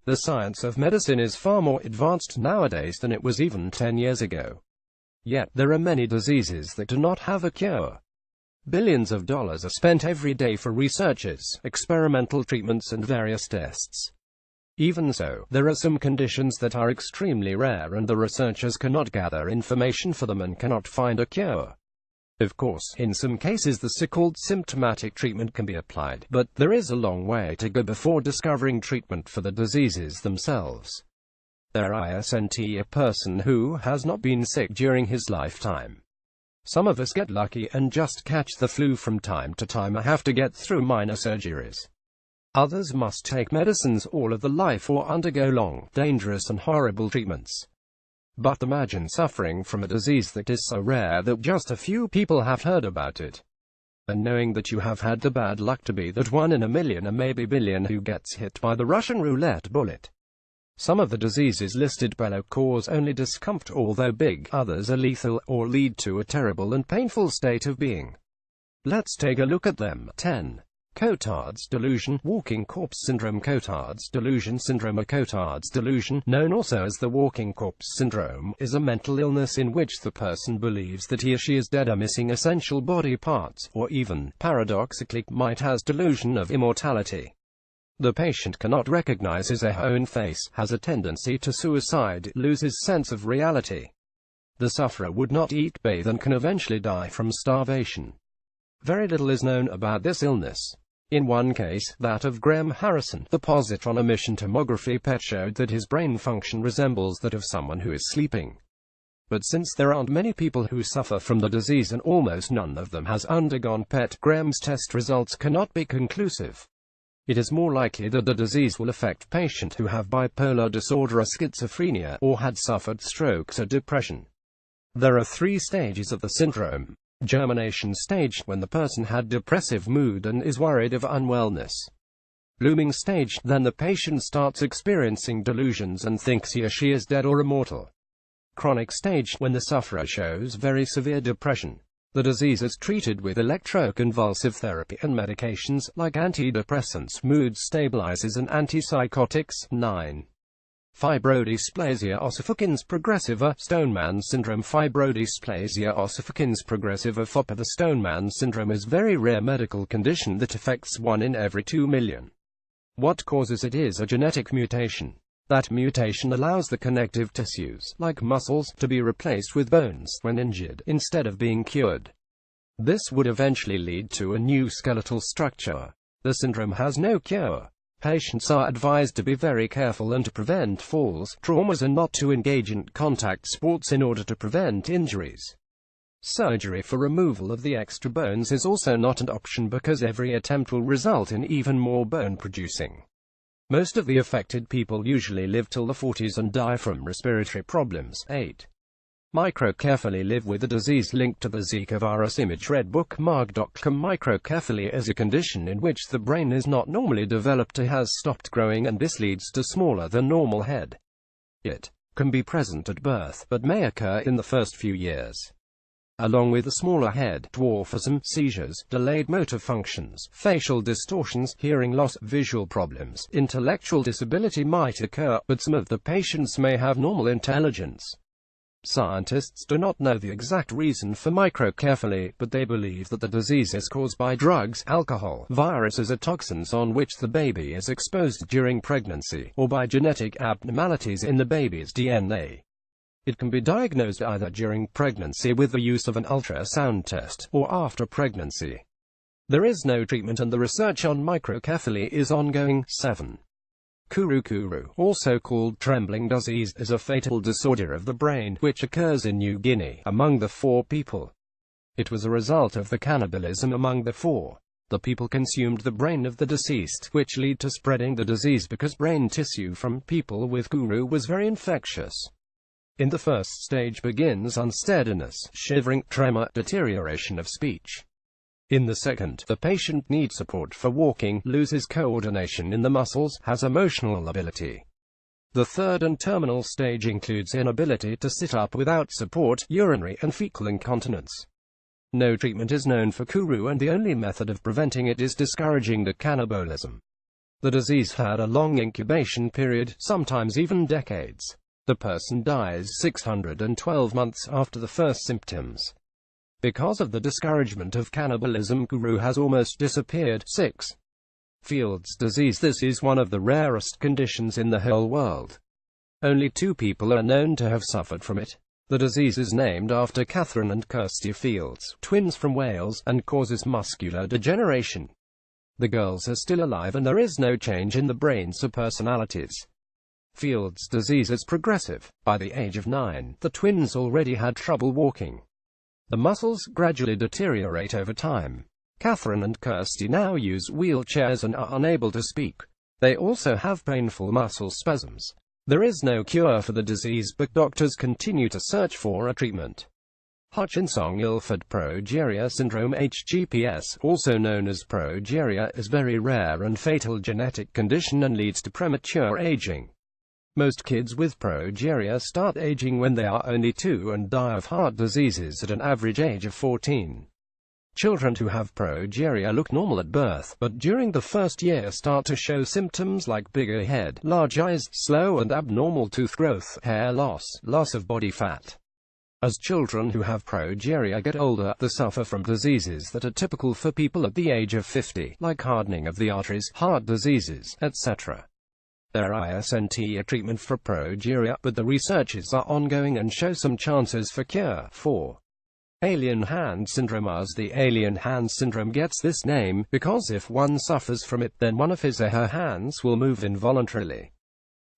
The science of medicine is far more advanced nowadays than it was even 10 years ago. Yet, there are many diseases that do not have a cure. Billions of dollars are spent every day for researches, experimental treatments and various tests. Even so, there are some conditions that are extremely rare and the researchers cannot gather information for them and cannot find a cure. Of course, in some cases the so-called symptomatic treatment can be applied, but there is a long way to go before discovering treatment for the diseases themselves. There isn't a person who has not been sick during his lifetime. Some of us get lucky and just catch the flu from time to time or have to get through minor surgeries. Others must take medicines all of their life or undergo long, dangerous and horrible treatments. But imagine suffering from a disease that is so rare that just a few people have heard about it. And knowing that you have had the bad luck to be that 1 in a million or maybe billion who gets hit by the Russian roulette bullet. Some of the diseases listed below cause only discomfort although big, others are lethal or lead to a terrible and painful state of being. Let's take a look at them. 10. Cotard's delusion, walking corpse syndrome. Cotard's delusion syndrome, or Cotard's delusion, known also as the walking corpse syndrome, is a mental illness in which the person believes that he or she is dead or missing essential body parts, or even, paradoxically, might has delusion of immortality. The patient cannot recognize his or her own face, has a tendency to suicide, loses sense of reality. The sufferer would not eat, bathe and can eventually die from starvation. Very little is known about this illness. In one case, that of Graham Harrison, the positron emission tomography PET showed that his brain function resembles that of someone who is sleeping. But since there aren't many people who suffer from the disease and almost none of them has undergone PET, Graham's test results cannot be conclusive. It is more likely that the disease will affect patients who have bipolar disorder or schizophrenia, or had suffered strokes or depression. There are 3 stages of the syndrome. Germination stage, when the person had depressive mood and is worried of unwellness. Blooming stage, then the patient starts experiencing delusions and thinks he or she is dead or immortal. Chronic stage, when the sufferer shows very severe depression. The disease is treated with electroconvulsive therapy and medications, like antidepressants, mood stabilizers and antipsychotics. 9. Fibrodysplasia ossificans progressiva, Stoneman syndrome. Fibrodysplasia ossificans progressiva FOPA. The Stoneman syndrome is a very rare medical condition that affects 1 in every 2 million. What causes it is a genetic mutation. That mutation allows the connective tissues, like muscles, to be replaced with bones when injured, instead of being cured. This would eventually lead to a new skeletal structure. The syndrome has no cure. Patients are advised to be very careful and to prevent falls, traumas and not to engage in contact sports in order to prevent injuries. Surgery for removal of the extra bones is also not an option because every attempt will result in even more bone producing. Most of the affected people usually live till the 40s and die from respiratory problems. 8. Microcephaly. Live with a disease linked to the Zika virus. Image Red Book Marg.com. Microcephaly is a condition in which the brain is not normally developed or has stopped growing and this leads to smaller than normal head. It can be present at birth, but may occur in the first few years. Along with a smaller head, dwarfism, seizures, delayed motor functions, facial distortions, hearing loss, visual problems, intellectual disability might occur, but some of the patients may have normal intelligence. Scientists do not know the exact reason for microcephaly, but they believe that the disease is caused by drugs, alcohol, viruses or toxins on which the baby is exposed during pregnancy, or by genetic abnormalities in the baby's DNA. It can be diagnosed either during pregnancy with the use of an ultrasound test, or after pregnancy. There is no treatment and the research on microcephaly is ongoing. 7. Kuru, also called trembling disease, is a fatal disorder of the brain, which occurs in New Guinea, among the 4 people. It was a result of the cannibalism among the 4. The people consumed the brain of the deceased, which led to spreading the disease because brain tissue from people with Kuru was very infectious. In the first stage begins unsteadiness, shivering, tremor, deterioration of speech. In the second, the patient needs support for walking, loses coordination in the muscles, has emotional ability. The third and terminal stage includes inability to sit up without support, urinary and fecal incontinence. No treatment is known for Kuru and the only method of preventing it is discouraging the cannibalism. The disease had a long incubation period, sometimes even decades. The person dies 612 months after the first symptoms. Because of the discouragement of cannibalism, guru has almost disappeared. 6. Field's disease. This is one of the rarest conditions in the whole world. Only 2 people are known to have suffered from it. The disease is named after Catherine and Kirsty Fields, twins from Wales, and causes muscular degeneration. The girls are still alive and there is no change in the brains or personalities. Field's disease is progressive. By the age of 9, the twins already had trouble walking. The muscles gradually deteriorate over time. Catherine and Kirsty now use wheelchairs and are unable to speak. They also have painful muscle spasms. There is no cure for the disease, but doctors continue to search for a treatment. Hutchinson-Gilford progeria syndrome (HGPS), also known as progeria, is a very rare and fatal genetic condition and leads to premature aging. Most kids with progeria start aging when they are only 2 and die of heart diseases at an average age of 14. Children who have progeria look normal at birth, but during the first year start to show symptoms like bigger head, large eyes, slow and abnormal tooth growth, hair loss, loss of body fat. As children who have progeria get older, they suffer from diseases that are typical for people at the age of 50, like hardening of the arteries, heart diseases, etc. There isn't a treatment for progeria, but the researches are ongoing and show some chances for cure. 4. Alien hand syndrome. As the alien hand syndrome gets this name, because if one suffers from it, then one of his or her hands will move involuntarily.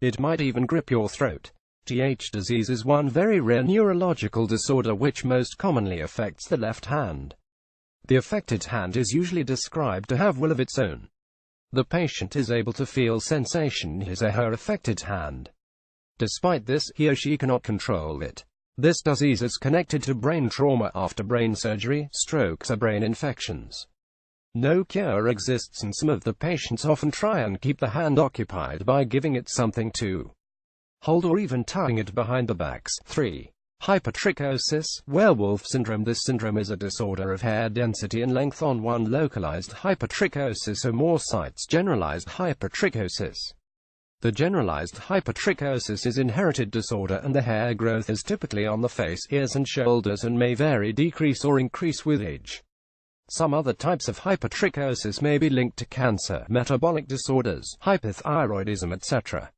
It might even grip your throat. TH disease is one very rare neurological disorder which most commonly affects the left hand. The affected hand is usually described to have will of its own. The patient is able to feel sensation in his or her affected hand. Despite this, he or she cannot control it. This disease is connected to brain trauma after brain surgery, strokes or brain infections. No cure exists and some of the patients often try and keep the hand occupied by giving it something to hold or even tying it behind the backs. 3. Hypertrichosis, werewolf syndrome. This syndrome is a disorder of hair density and length on one localized hypertrichosis or more sites. Generalized hypertrichosis. The generalized hypertrichosis is an inherited disorder and the hair growth is typically on the face, ears and shoulders and may vary, decrease or increase with age. Some other types of hypertrichosis may be linked to cancer, metabolic disorders, hypothyroidism, etc.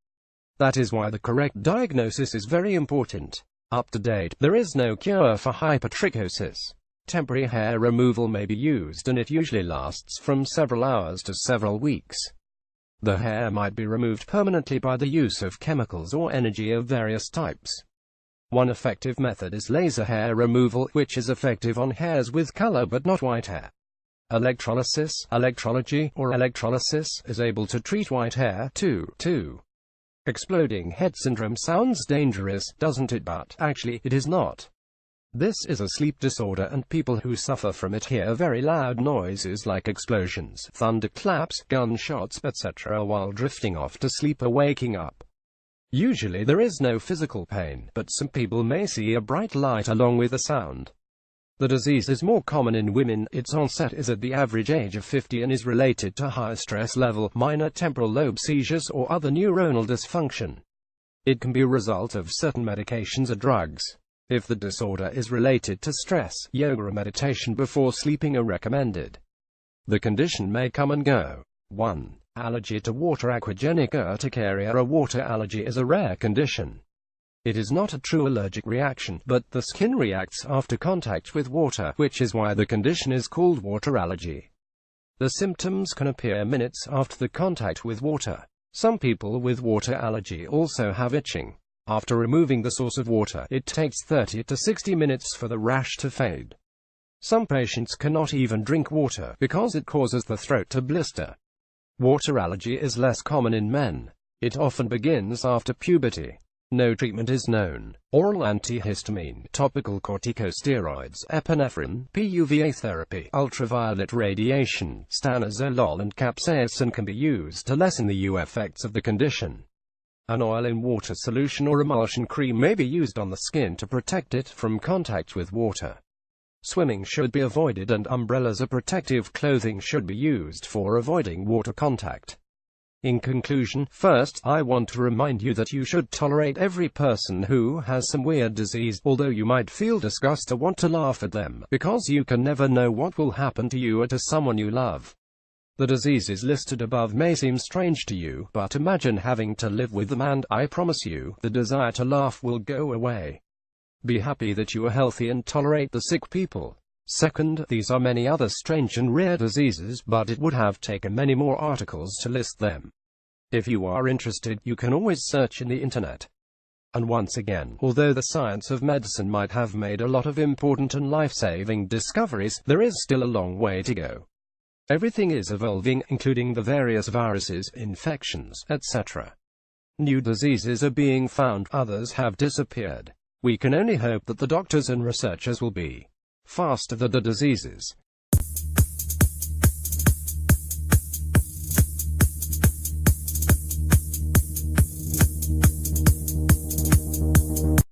That is why the correct diagnosis is very important. Up to date, there is no cure for hypertrichosis. Temporary hair removal may be used and it usually lasts from several hours to several weeks. The hair might be removed permanently by the use of chemicals or energy of various types. One effective method is laser hair removal, which is effective on hairs with color but not white hair. Electrolysis, electrology, or electrolysis is able to treat white hair too. 2. Exploding head syndrome. Sounds dangerous, doesn't it? But actually, it is not. This is a sleep disorder and people who suffer from it hear very loud noises like explosions, thunderclaps, gunshots, etc. while drifting off to sleep or waking up. Usually there is no physical pain, but some people may see a bright light along with a sound. The disease is more common in women. Its onset is at the average age of 50 and is related to high stress level, minor temporal lobe seizures or other neuronal dysfunction. It can be a result of certain medications or drugs. If the disorder is related to stress, yoga or meditation before sleeping are recommended. The condition may come and go. 1. Allergy to water. Aquagenic urticaria. A water allergy is a rare condition. It is not a true allergic reaction, but the skin reacts after contact with water, which is why the condition is called water allergy. The symptoms can appear minutes after the contact with water. Some people with water allergy also have itching. After removing the source of water, it takes 30 to 60 minutes for the rash to fade. Some patients cannot even drink water because it causes the throat to blister. Water allergy is less common in men. It often begins after puberty. No treatment is known. Oral antihistamine, topical corticosteroids, epinephrine, PUVA therapy, ultraviolet radiation, stanozolol and capsaicin can be used to lessen the effects of the condition. An oil in water solution or emulsion cream may be used on the skin to protect it from contact with water. Swimming should be avoided and umbrellas or protective clothing should be used for avoiding water contact. In conclusion, first, I want to remind you that you should tolerate every person who has some weird disease, although you might feel disgust or want to laugh at them, because you can never know what will happen to you or to someone you love. The diseases listed above may seem strange to you, but imagine having to live with them and, I promise you, the desire to laugh will go away. Be happy that you are healthy and tolerate the sick people. Second, these are many other strange and rare diseases, but it would have taken many more articles to list them. If you are interested, you can always search in the internet. And once again, although the science of medicine might have made a lot of important and life-saving discoveries, there is still a long way to go. Everything is evolving, including the various viruses, infections, etc. New diseases are being found, others have disappeared. We can only hope that the doctors and researchers will be faster than the diseases.